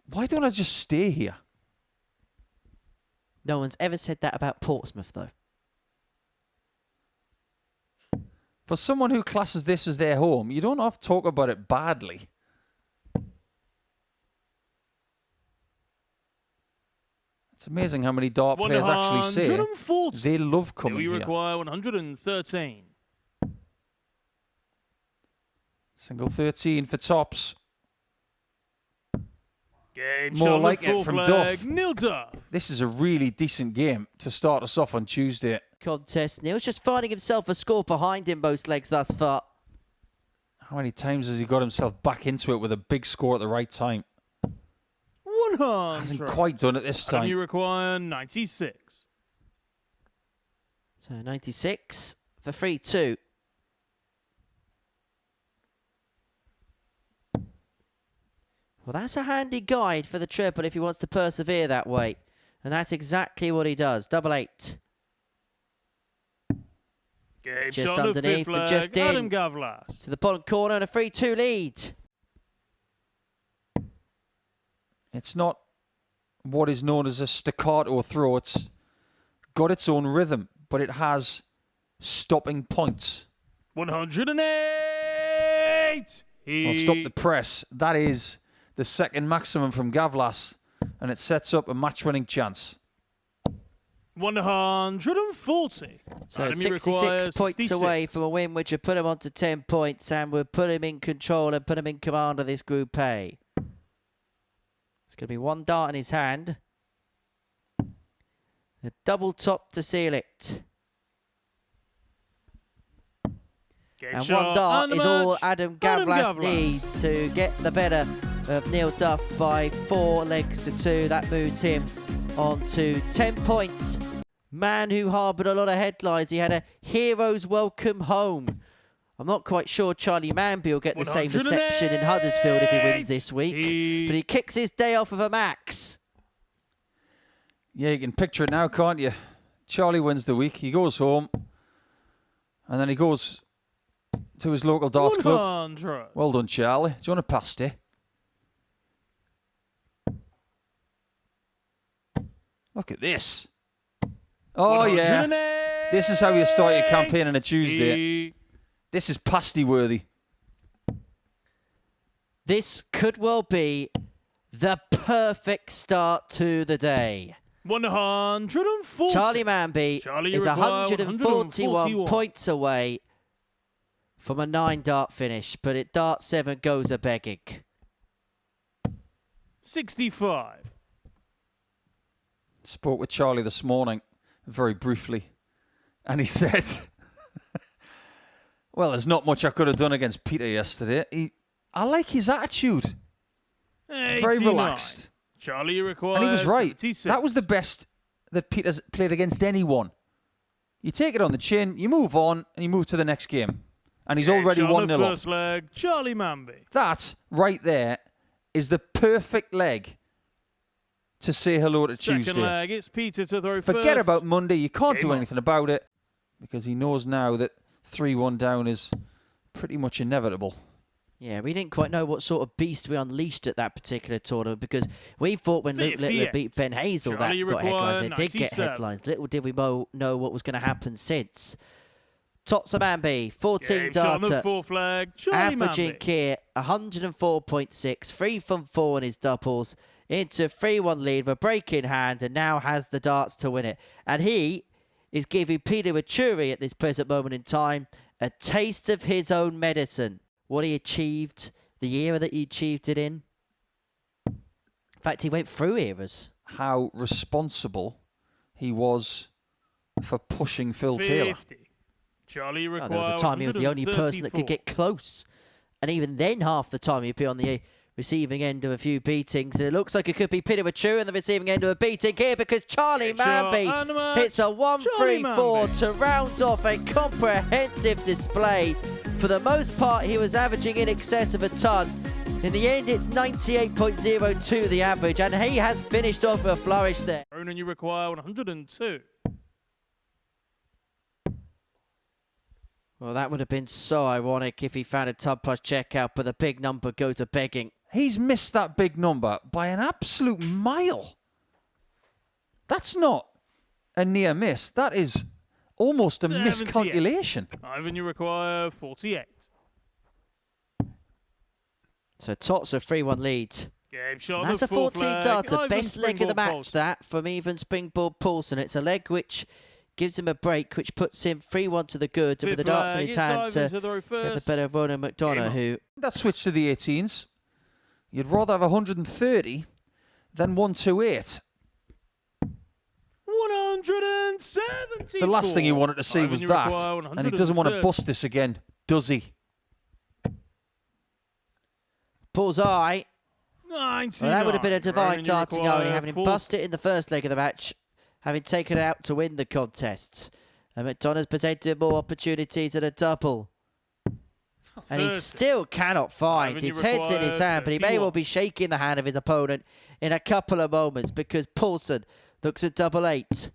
Why don't I just stay here? No one's ever said that about Portsmouth, though. For someone who classes this as their home, you don't have to talk about it badly. It's amazing how many dart players actually say they love coming here. We require 113. Single 13 for tops. Game More like it from Duff. Nil Duff. This is a really decent game to start us off on Tuesday. Contest. Neil's just finding himself a score behind him most legs thus far. How many times has he got himself back into it with a big score at the right time? 100. Hasn't quite done it this time. You require 96. So 96 for 3-2. Well, that's a handy guide for the triple if he wants to persevere that way. And that's exactly what he does. Double 8. Game Just shot underneath and just in. Gavlas. To the bottom corner and a 3-2 lead. It's not what is known as a staccato throw. It's got its own rhythm, but it has stopping points. 108! Well, stop the press. That is the second maximum from Gavlas, and it sets up a match-winning chance. 140. So 66 points away from a win, which would put him on to 10 points and would put him in control and put him in command of this Group A. It's going to be one dart in his hand. A double top to seal it. And one dart is all Adam Gavlas needs to get the better of Neil Duff by 4 legs to 2. That moves him on to 10 points. Man who harboured a lot of headlines. He had a hero's welcome home. I'm not quite sure Charly Mamby will get the same reception in Huddersfield if he wins this week. But he kicks his day off of a max. Yeah, you can picture it now, can't you? Charly wins the week. He goes home. And then he goes to his local darts club. Well done, Charly. Do you want a pasty? Look at this. Oh, yeah. This is how you start your campaign on a Tuesday. This is pasty worthy. This could well be the perfect start to the day. 140. Charly Mamby is 141 points away from a 9-dart finish, but at dart 7 goes a begging. 65. Spoke with Charly this morning, very briefly, and he said, well, there's not much I could have done against Peter yesterday. I like his attitude. Very relaxed. Charly requires and he was right. 76. That was the best that Peter's played against anyone. You take it on the chin, you move on, and you move to the next game. And he's already 1-0 up. First leg, Charly Mamby. That, right there, is the perfect leg to say hello to Tuesday. Second leg, it's Peter to throw Forget first. about Monday. You can't do Game anything about it because he knows now that 3-1 down is pretty much inevitable. Yeah, we didn't quite know what sort of beast we unleashed at that particular tournament because we thought when Luke Littler beat Ben Hazel Charly that got headlines. It did get 97. headlines. Little did we know what was going to happen since. Tots of Mamby, 14 darter, averaging Mamby. here 104.6, 3 from 4 in his doubles, into 3-1 lead, with a break in hand, and now has the darts to win it. And he is giving Peter Vuri at this present moment in time a taste of his own medicine. What he achieved, the era that he achieved it in. In fact, he went through eras. How responsible he was for pushing Phil Taylor. Charly requires there was a time he was the only person that could get close. And even then, half the time, he'd be on the receiving end of a few beatings. And it looks like it could be Peter Vuri on the receiving end of a beating here because Charly Mamby hits a 1-3-4 to round off a comprehensive display. For the most part, he was averaging in excess of a ton. In the end, it's 98.02 the average, and he has finished off with a flourish there. Ronan, you require 102. Well, that would have been so ironic if he found a tub push checkout, but the big number goes to begging. He's missed that big number by an absolute mile. That's not a near miss. That is almost a 78. miscalculation. Ivan, you require 48. So Tots a 3-1 lead. Game shot. And that's a 14 darter. Best leg of the match, that, from even springboard Pollson. It's a leg which gives him a break, which puts him 3-1 to the good. And with the darts in his hand to get the better of Ronan Mcdana, who... That switch to the 18s. You'd rather have 130 than 128. 170. The last thing he wanted to see was that. And he doesn't want to bust this again, does he? Bullseye. 99. Well, that would have been a divine Ronan, you darting require only, having him 40. bust it in the first leg of the match, having taken it out to win the contest. And McDona's presented more opportunities at a double. And he 30. still cannot find. Ivan, you His head's in his require hand, but he may 31. well be shaking the hand of his opponent in a couple of moments because Porson looks at double 8.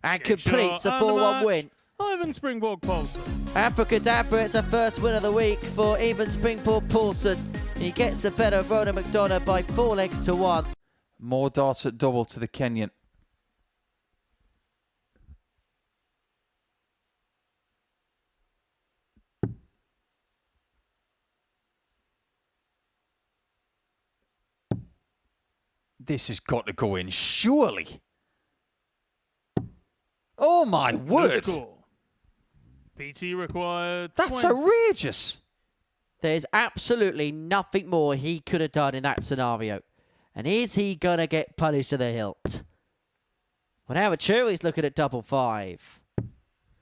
And Game completes a shot and the 4-1 match. win. Ivan Springborg Pollson. Abracadabra, it's a first win of the week for even Springboard Porson. He gets the better of Ronan Mcdana by 4 legs to 1. More darts at double to the Kenyon. This has got to go in, surely. Oh my word! PT required. That's 20. outrageous. There's absolutely nothing more he could have done in that scenario. And is he going to get punished to the hilt? Well, now Vuri's looking at double 5.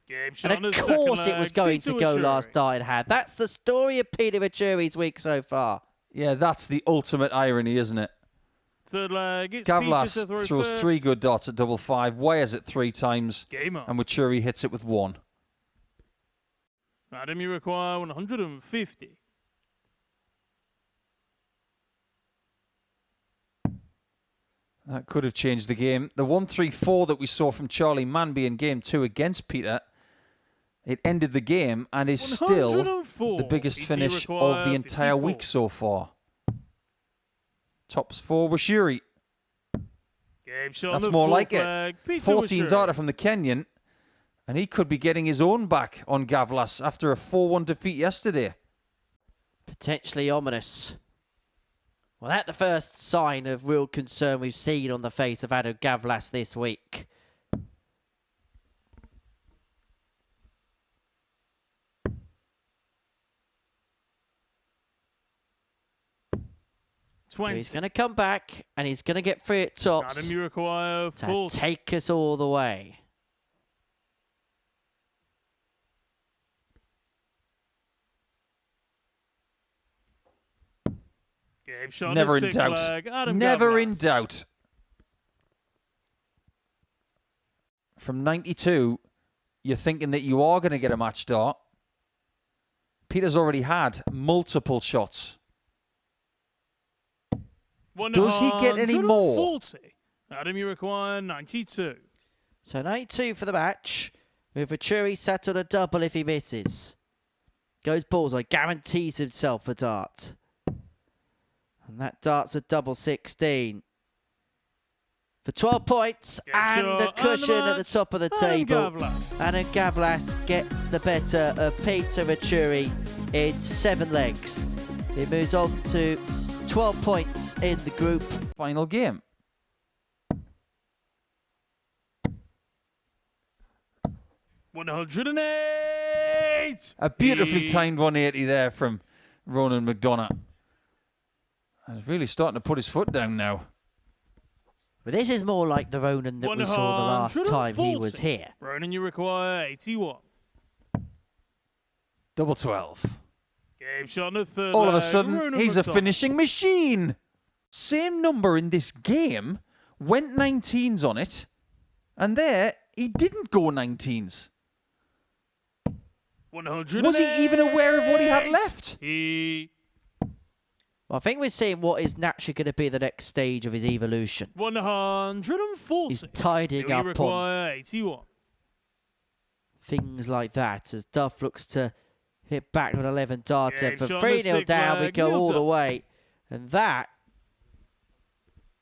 Game shot And on of the second course it was leg. going Peter to go Vuri. last Died had. That's the story of Peter Vuri's week so far. Yeah, that's the ultimate irony, isn't it? Third leg. It's Gavlas Peter to throw throws first. 3 good darts at double 5, wires it 3 times, Game on. and Vuri hits it with 1. Adam, you require 150. That could have changed the game. The 1-3-4 that we saw from Charly Mamby in game 2 against Peter, it ended the game and is still 104. the biggest PT finish of require the entire 54. week so far. Tops for Vuri. Game shot That's on the more fourth like it. leg. Peter 14 Vuri. darter from the Kenyon, and he could be getting his own back on Gavlas after a 4-1 defeat yesterday. Potentially ominous. Well, that's the first sign of real concern we've seen on the face of Adam Gavlas this week. So he's going to come back and he's going to get 3 at tops Adam, you require to 40. take us all the way. Game shot on Never the in sixth doubt. leg. Adam Never Gavlas. in doubt. From 92, you're thinking that you are going to get a match start. Peter's already had multiple shots. Does he get any more? 140. Adam, you require 92. So 92 for the match. With Vuri sat on a double if he misses. Goes Bullseye, guarantees himself a dart. And that dart's a double 16. For 12 points and a cushion at the top of the table. And Gavlas gets the better of Peter Vuri in 7 legs. It moves on to 12 points in the group. Final game. $108. A beautifully timed 180 there from Ronan Mcdana. He's really starting to put his foot down now. But this is more like the Ronan that we saw the last time he was here. Ronan, you require 81. Double 12. Game shot on the third All of a leg. sudden, Ronan he's a Mcdana. finishing machine. Same number in this game, went 19s on it, and there, he didn't go 19s. 108. Was he even aware of what he had left? Well, I think we're seeing what is naturally going to be the next stage of his evolution. 140. He's tidying You up on require 81. things like that as Duff looks to Hit back with 11 darts. And Game for shot, 3-0 down, we flag, go Neot. all the way. And that,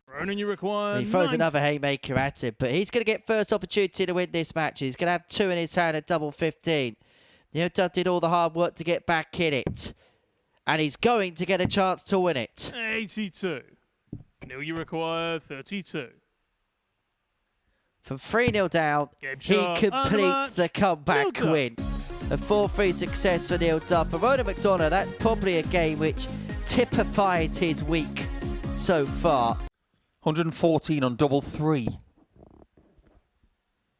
Ronan, you require he throws 90. another haymaker at him. But he's going to get first opportunity to win this match. He's going to have 2 in his hand at double 15. Neot did all the hard work to get back in it. And he's going to get a chance to win it. 82. Nil, you require 32. From 3-0 down, Game he shot, and completes the match. comeback Well done. win. A 4-3 success for Neil Duff. For Ronan Mcdana, that's probably a game which typifies his week so far. 114 on double 3.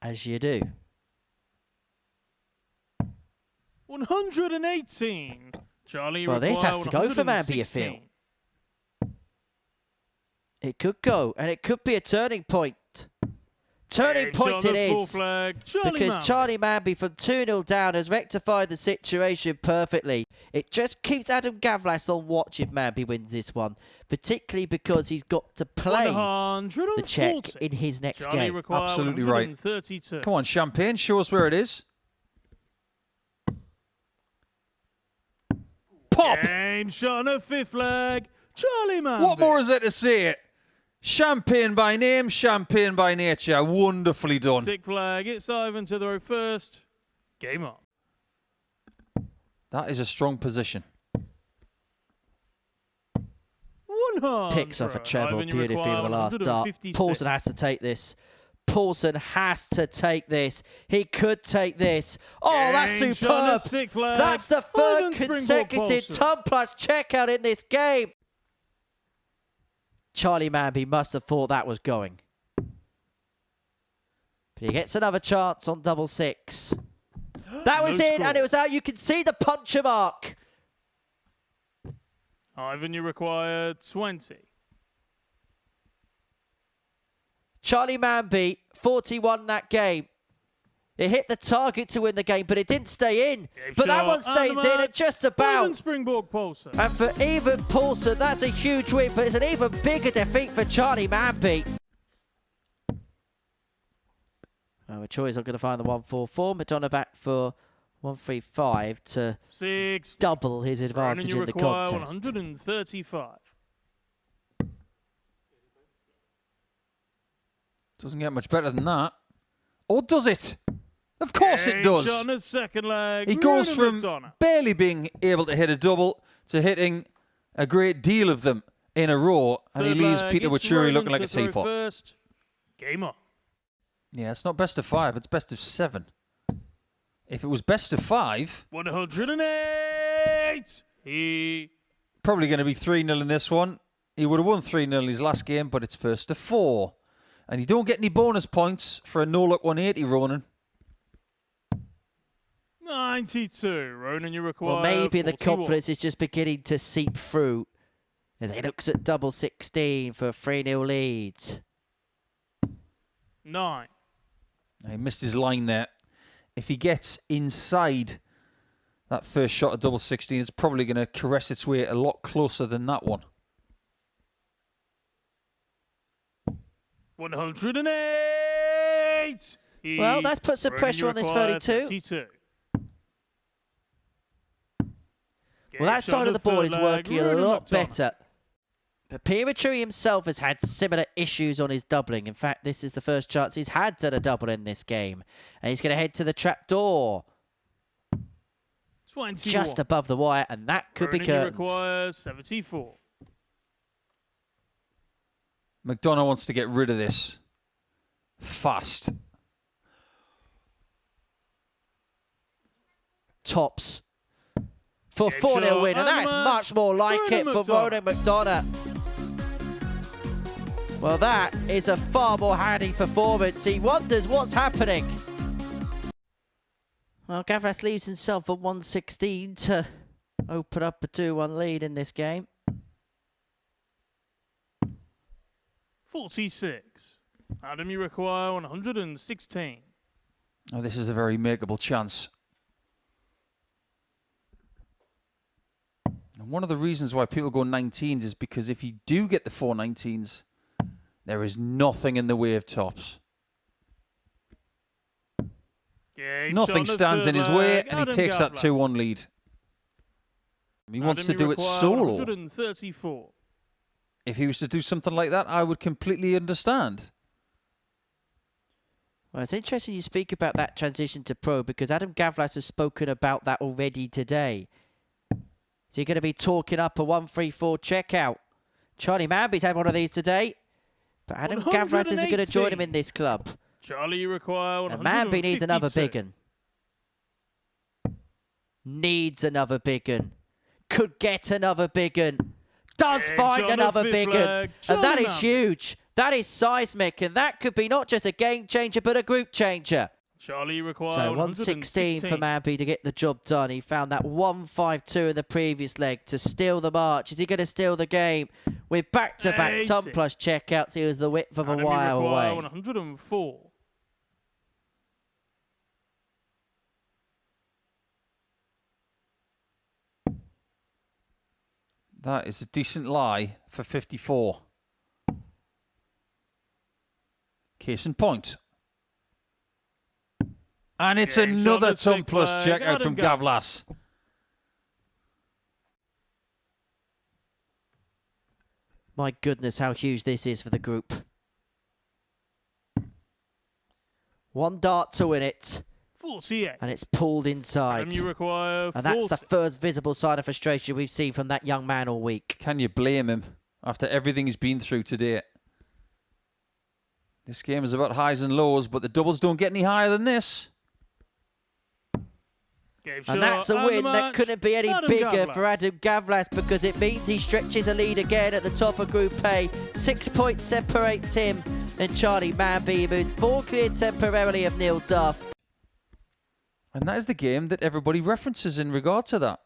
As you do. 118. Charly, Well, this has to go for Mamby, you 116. feel. It could go, and it could be a turning point. Turning Game point shot, it the full is. flag. Charly Because Mamby. Charly Mamby from 2-0 down has rectified the situation perfectly. It just keeps Adam Gavlas on watch if Mamby wins this one. Particularly because he's got to play the check in his next Charly game. require Absolutely right. 132. Come on, Champagne, show us where it is. Pop! Game shot on a 5th flag. Charly Mamby. What more is there to say? Champagne by name, champagne by nature. Wonderfully done. 6th flag. It's Ivan to the row first. Game on. That is a strong position. 100. Picks off a treble Ivan, you beautifully require with the last dart. 156. Porson has to take this. Porson has to take this. He could take this. Oh, that's Game shot on a superb. 6th flag. That's the third Ivan Springboard consecutive Pollson. ton plus checkout in this game. Charly Mamby must have thought that was going. But he gets another chance on double 6. That was No in, score. and it was out. You can see the puncher mark. Ivan, you require 20. Charly Mamby, 41 that game. It hit the target to win the game, but it didn't stay in. Game But that shot, one and stays the in match. at just Ivan about. Springboard Pollson. And for even Porson, that's a huge win, but it's an even bigger defeat for Charly Mamby. Well, Troy's not going to find the 144. Mcdana back for 135 to 6. double his Ronan, advantage you in the require contest. 135. Doesn't get much better than that. Or does it? Of course it does. Shot on the 2nd leg. He goes Ronan from Mcdana. barely being able to hit a double to hitting a great deal of them in a row, and he 3rd leaves leg, Peter it's Wachuri Ronan looking like a to throw teapot. First. Game on. Yeah, it's not best of 5, it's best of 7. If it was best of 5, 108. He probably going to be 3-0 in this one. He would have won 3-0 in his last game, but it's first to 4. And you don't get any bonus points for a no-luck 180, Ronan. 92. Ronan, you require Well, maybe the 41. confidence is just beginning to seep through as he looks at double 16 for a 3-0 lead. 9. He missed his line there. If he gets inside that first shot at double 16, it's probably going to caress its way a lot closer than that one. 108. Well, that's put some Ronan, pressure you on this require 32. Game Well, that shot side on of the board third is leg, working a Ronan lot Mcdana. better. But Wachuri himself has had similar issues on his doubling. In fact, this is the first chance he's had to the double in this game. And he's going to head to the trap door. 21. Just above the wire, and that could be Ronan, you curtains. require 74. McDonough wants to get rid of this fast. Tops for Game 4-0 shot, win, and and that is the much more like Ronan it for Ronan Mcdana. Well, that is a far more handy performance. He wonders what's happening. Well, Gavlas leaves himself at 116 to open up a 2-1 lead in this game. 46. Adam, you require 116. Oh, this is a very makeable chance. And one of the reasons why people go 19s is because if you do get the 4 19s, there is nothing in the way of tops. Game shot Nothing on the stands in third his way, leg, and he Adam takes that Gavlas. 2-1 lead. He wants to do it solo. 134. If he was to do something like that, I would completely understand. Well, it's interesting you speak about that transition to pro because Adam Gavlas has spoken about that already today. So you're going to be talking up a 134 checkout. Charly Mamby's had one of these today, but Adam Gavlas isn't going to join him in this club. Charly, you require 152. And Mamby needs another big un. Needs another big un. Could get another big un. Does find another big un. And that is huge. That is seismic. And that could be not just a game changer, but a group changer. Charly requires so 116 for Mamby to get the job done. He found that 152 in the previous leg to steal the march. Is he going to steal the game? With back-to-back ton plus checkouts, he was the width of a wire away. 104. That is a decent lie for 54. Case in point. And it's another ton plus check out from Gavlas. My goodness, how huge this is for the group. One dart to win it. 48. And it's pulled inside. You require 40. And that's the first visible sign of frustration we've seen from that young man all week. Can you blame him after everything he's been through today? This game is about highs and lows, but the doubles don't get any higher than this. And that's a win that couldn't be any bigger for Adam Gavlas because it means he stretches a lead again at the top of Group A. 6 points separates him and Charly Mamby. He moves 4 clear temporarily of Neil Duff. And that is the game that everybody references in regard to that.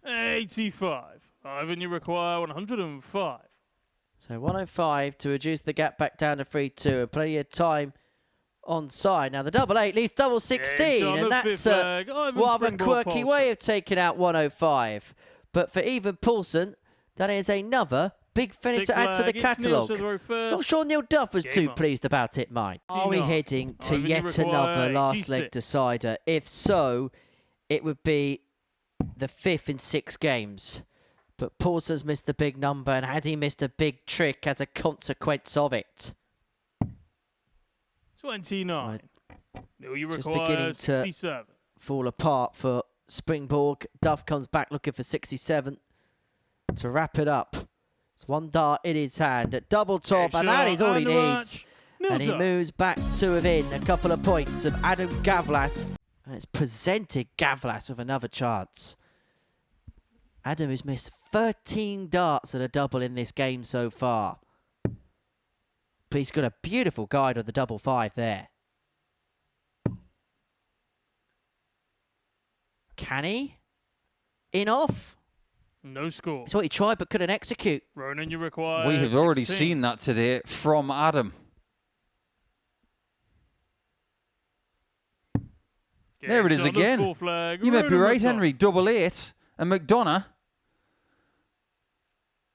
85. Ivan, you require 105. So 105 to reduce the gap back down to 3-2 and plenty of time on side. Now the double 8 leaves double 16 and that's rather a quirky way of taking out 105. But for even Porson, that is another big finish to add to the catalogue. Not sure Neil Duff was too pleased about it, Mike. Are we heading to yet another last leg decider? If so, it would be the 5th in 6 games. But Pollson's missed the big number, and had he missed a big trick as a consequence of it? 29. Just beginning to fall apart for Springborg. Duff comes back looking for 67 to wrap it up. It's one dart in his hand at double top, and that is all he needs. And he moves back to within a couple of points of Adam Gavlas. And it's presented Gavlas with another chance. Adam has missed 13 darts at a double in this game so far. But he's got a beautiful guide of the double 5 there. Can he? In off? No score. It's what he tried but couldn't execute. Ronan, you require We have already 16. seen that today from Adam. There it is again. You might be right, Henry. Double 8 and Mcdana.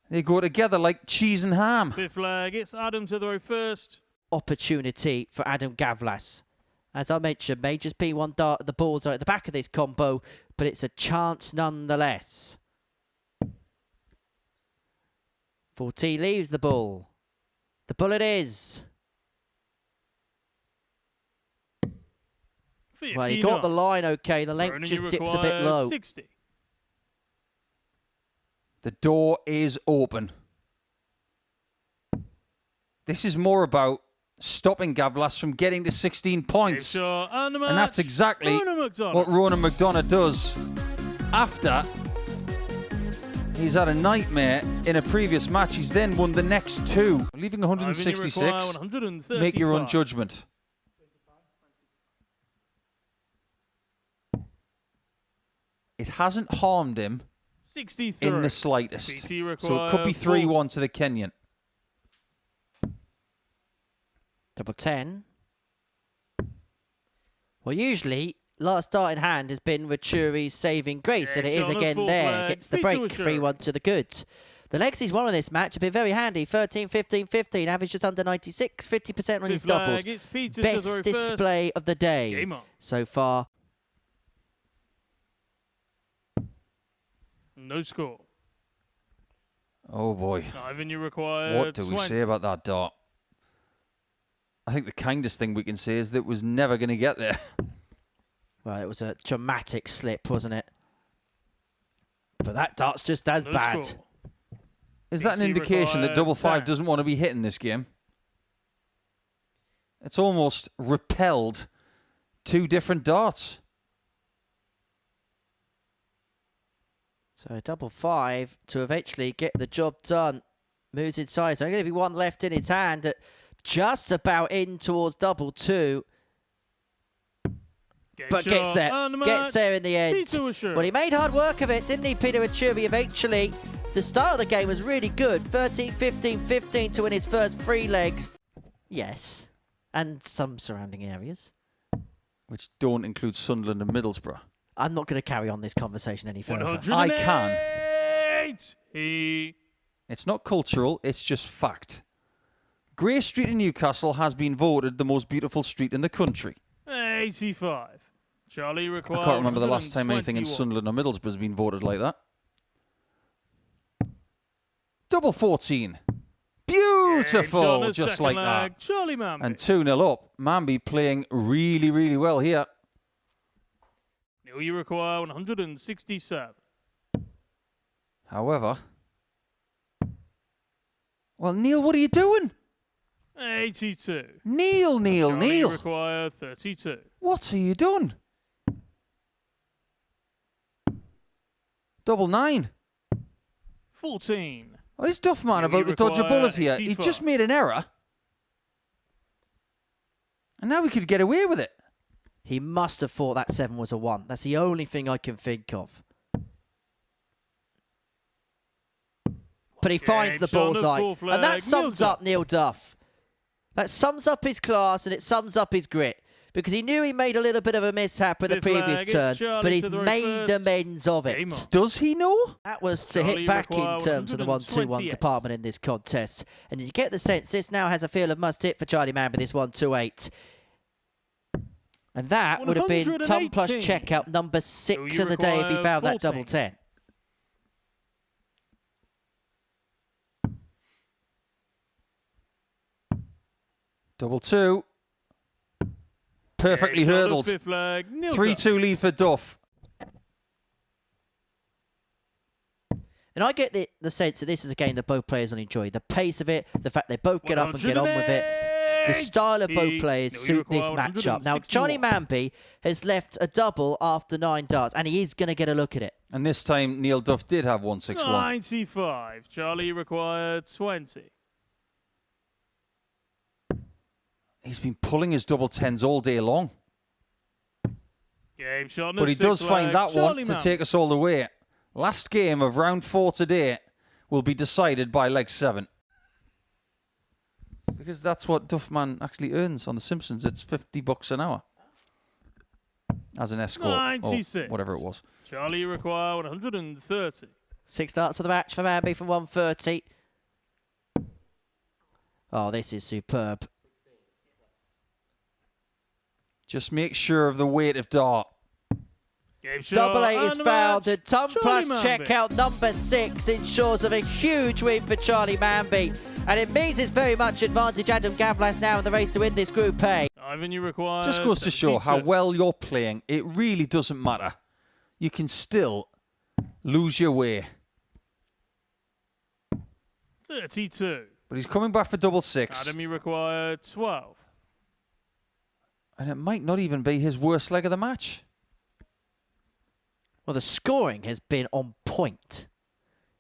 They go together like cheese and ham. 5th flag. It's Adam to the row first. Opportunity for Adam Gavlas. As I mentioned, may just be one dart at the balls are at the back of this combo, but it's a chance nonetheless. 14 leaves the ball. The bullet is. 59. Well, he got the line okay. The length Ronan, just dips a bit low. 60. The door is open. This is more about stopping Gavlas from getting to 16 points. And that's exactly what Ronan Mcdana does. After he's had a nightmare in a previous match, he's then won the next 2. Leaving 166. Make your own judgment. It hasn't harmed him 63. in the slightest. So it could be 3-1 to the Kenyon. Double 10. Well, usually, last dart in hand has been Ruri's saving grace, and it is again there. Gets the break, 3-1 to the good. The legacies won on this match have been very handy. 13, 15, 15, average just under 96, 50% on his doubles. Best display of the day so far. No score. Oh boy. Diving required. What do we say about that dart? I think the kindest thing we can say is that it was never going to get there. Well, it was a dramatic slip, wasn't it? But that dart's just as bad. Score. Is that an indication that double five doesn't want to be hitting this game? It's almost repelled 2 different darts. So double five to eventually get the job done. Moves inside. So I'm going to be one left in his hand at just about in towards double two. But gets there. Gets there in the end. Well, he made hard work of it, didn't he, Peter Achuri, eventually? The start of the game was really good. 13, 15, 15 to win his first 3 legs. Yes. And some surrounding areas. Which don't include Sunderland and Middlesbrough. I'm not going to carry on this conversation any further. I can. It's not cultural, it's just fact. Grey Street in Newcastle has been voted the most beautiful street in the country. 85. Charly required. I can't remember the last time anything in Sunderland or Middlesbrough has been voted like that. Double 14. Beautiful, just like that. Charly Mamby. And 2-0 up. Mamby playing really, really well here. Neil, you require 167. However... Well, Neil, what are you doing? 82. Neil. You require 32. What are you doing? Double 9. 14. Oh, is Duffman about to dodge a bullet here? 85. He's just made an error. And now we could get away with it. He must have thought that 7 was a 1. That's the only thing I can think of. But he finds the bullseye. And that sums up Neil Duff. That sums up his class and it sums up his grit. Because he knew he made a little bit of a mishap with the previous turn, but he's made amends of it. Does he know? That was to hit back in terms of the 1-2-1 department in this contest. And you get the sense this now has a feel of must hit for Charly Mamby, this 1-2-8. And that would have been Tom Plus checkout number 6 of the day if he found that double 10. Double 2. Perfectly hurdled. 3-2 lead for Duff. And I get the sense that this is a game that both players will enjoy. The pace of it, the fact they both get up and get on with it. The style of both players suit this matchup. Now, Charly Mamby has left a double after 9 darts, and he is going to get a look at it. And this time, Neil Duff did have 161. 95. Charly required 20. He's been pulling his double 10s all day long. Game shot. But he does find that one to take us all the way. Last game of round 4 today will be decided by leg 7. Because that's what Duffman actually earns on The Simpsons. It's $50 an hour. As an escort. 96. Or whatever it was. Charly require 130. 6 darts of the match for Mamby from 130. Oh, this is superb. Just make sure of the weight of dart. Double 8 is found, and Tom Plus checkout number 6 ensures of a huge win for Charly Mamby. And it means it's very much advantage Adam Gavlas now in the race to win this Group A. Just goes to show how well you're playing. It really doesn't matter. You can still lose your way. 32. But he's coming back for double 6. Adam, you require 12. And it might not even be his worst leg of the match. Well, the scoring has been on point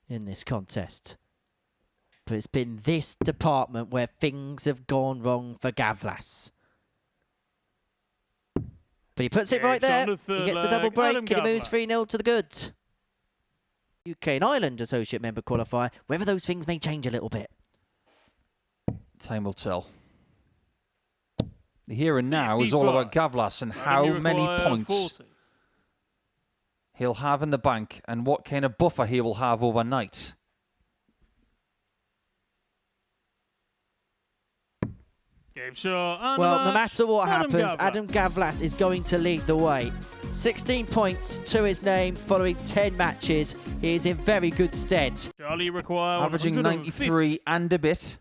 in this contest. But it's been this department where things have gone wrong for Gavlas. But he puts it right there. He gets a double break and he moves 3-0 to the good. UK and Ireland Associate Member Qualifier. Whether those things may change a little bit. Time will tell. The here and now is all about Gavlas and how many points he'll have in the bank and what kind of buffer he will have overnight. Well, no matter what happens, Adam Gavlas is going to lead the way. 16 points to his name following 10 matches. He is in very good stead. Charly require averaging 93 and a bit.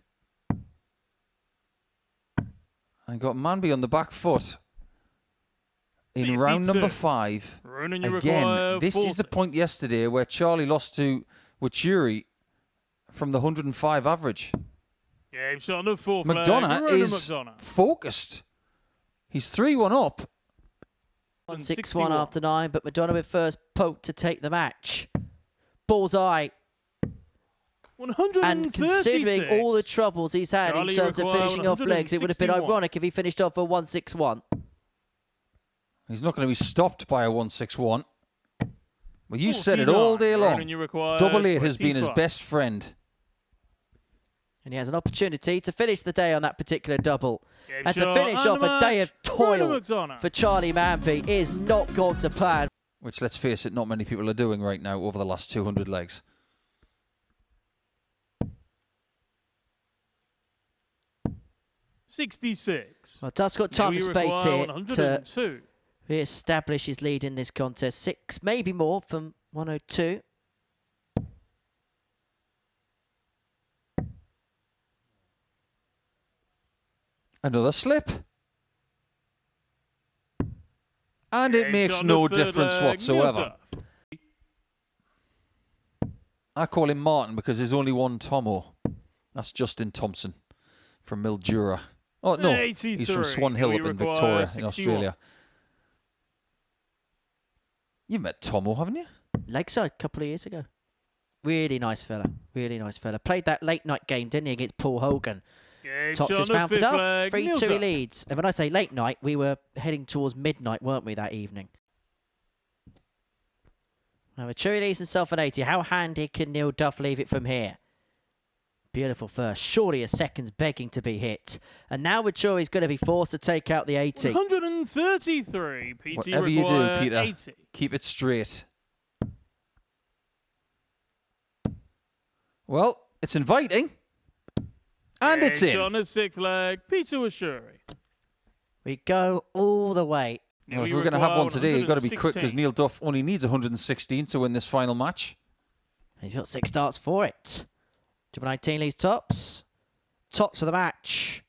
I got Mamby on the back foot in 52. round number 5. Ronan, you Again, require this 40. is the point yesterday where Charly lost to Ruri from the 105 average. Game shot number 4. Mcdana is focused. He's 3-1 up. 1-6-1 after 9, but Mcdana with first poke to take the match. Bullseye. 136. And considering all the troubles he's had Charly in terms of finishing off legs, it would have been 161. ironic if he finished off a 1-6-1. He's not going to be stopped by a 1-6-1. Well, you said it all day long. Double 8 has been his best friend. And he has an opportunity to finish the day on that particular double. Game and to shot finish and off a day of toil Mcdana. for Charly Mamby is not gone to plan. Which, let's face it, not many people are doing right now over the last 200 legs. $66. Well, Duff's got time and space here to 102. re-establish his lead in this contest. 6, maybe more, from 102. Another slip. And it makes no difference whatsoever. I call him Martin because there's only one Tomo. That's Justin Thompson from Mildura. Oh, no, 83. he's from Swan Hill up in Victoria, in Australia. You met Tomo, haven't you? Lakeside a couple of years ago. Really nice fella. Really nice fella. Played that late night game, didn't he, against Paul Hogan. Tops is round for Duff. 3-2 he leads. And when I say late night, we were heading towards midnight, weren't we, that evening? Now, Vuri leads himself an 80. How handy can Neil Duff leave it from here? Beautiful first. Surely a second's begging to be hit. And now Vuri's going to be forced to take out the 80. 133. PT Whatever you do, Peter, 80. keep it straight. Well, it's inviting. And it's in. On the 6th leg, Peter Vuri. We go all the way. Well, if we're going to have one today, you've got to be quick because Neil Duff only needs 116 to win this final match. He's got 6 starts for it. 19 leads tops. Tops for the match.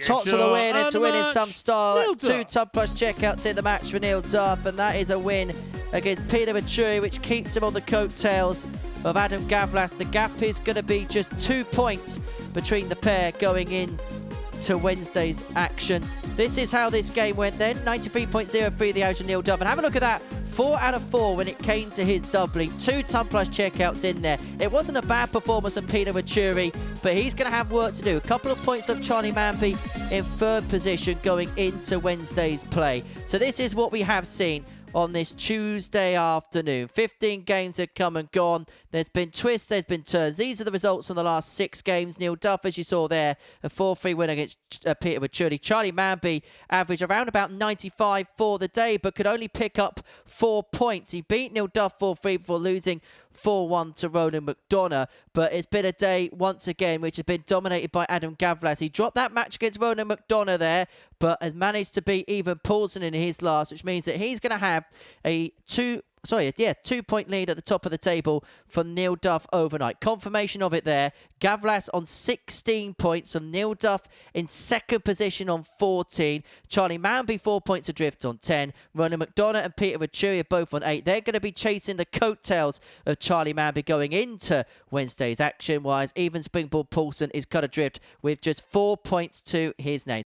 Tops for the win, and to win in some style. 2 top plus checkouts in the match for Neil Duff, and that is a win against Peter Vuri, which keeps him on the coattails of Adam Gavlas. The gap is going to be just 2 points between the pair going in to Wednesday's action. This is how this game went then. 93.03 the average of Neil Duff. And have a look at that. 4 out of 4 when it came to his doubling. 2 ton plus checkouts in there. It wasn't a bad performance of Peter Vuri, but he's going to have work to do. A couple of points of Charly Mamby in 3rd position going into Wednesday's play. So this is what we have seen on this Tuesday afternoon. 15 games have come and gone. There's been twists, there's been turns. These are the results from the last 6 games. Neil Duff, as you saw there, a 4-3 win against Peter Vuri. Charly Mamby averaged around about 95 for the day, but could only pick up 4 points. He beat Neil Duff 4-3 before losing 4-1 to Ronan Mcdana, but it's been a day once again which has been dominated by Adam Gavlas. He dropped that match against Ronan Mcdana there, but has managed to beat even Porson in his last, which means that he's going to have a 2-point lead at the top of the table for Neil Duff overnight. Confirmation of it there. Gavlas on 16 points, and Neil Duff in 2nd position on 14. Charly Mamby 4 points adrift on 10. Ronan Mcdana and Peter Vuri are both on 8. They're going to be chasing the coattails of Charly Mamby going into Wednesday's action, whereas even Springboard Pollson is cut adrift with just 4 points to his name.